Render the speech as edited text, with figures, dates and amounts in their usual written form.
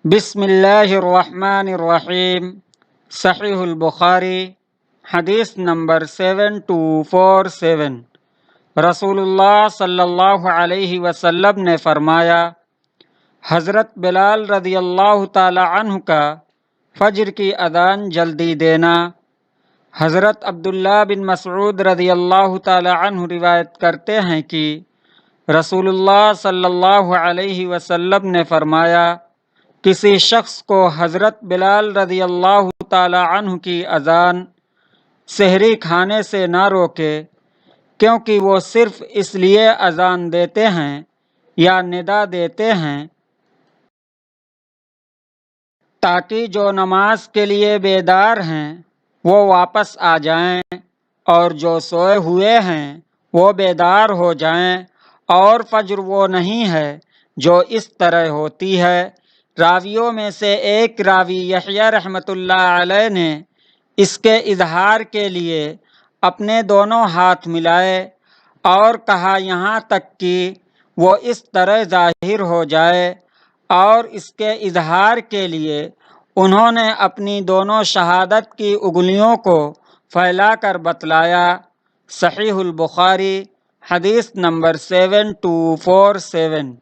بسم اللہ الرحمن الرحیم۔ صحیح البخاری حدیث نمبر 7247۔ رسول اللہ صلی اللہ علیہ وسلم نے فرمایا، حضرت بلال رضی اللہ تعالی عنہ کا فجر کی اذان جلدی دینا۔ حضرت عبداللہ بن مسعود رضی اللہ تعالی عنہ روایت کرتے ہیں کہ رسول اللہ صلی اللہ علیہ وسلم نے فرمایا، کسی شخص کو حضرت بلال رضی اللہ تعالی عنہ کی اذان سحری کھانے سے نہ روکے، کیونکہ وہ صرف اس لیے اذان دیتے ہیں یا ندا دیتے ہیں تاکہ جو نماز کے لیے بیدار ہیں وہ واپس آ جائیں، اور جو سوئے ہوئے ہیں وہ بیدار ہو جائیں، اور فجر وہ نہیں ہے جو اس طرح ہوتی ہے۔ راویوں میں سے ایک راوی یحییٰ رحمۃ اللہ علیہ نے اس کے اظہار کے لیے اپنے دونوں ہاتھ ملائے اور کہا یہاں تک کہ وہ اس طرح ظاہر ہو جائے، اور اس کے اظہار کے لیے انہوں نے اپنی دونوں شہادت کی انگلیوں کو پھیلا کر بتلایا۔ صحیح البخاری حدیث نمبر 7247۔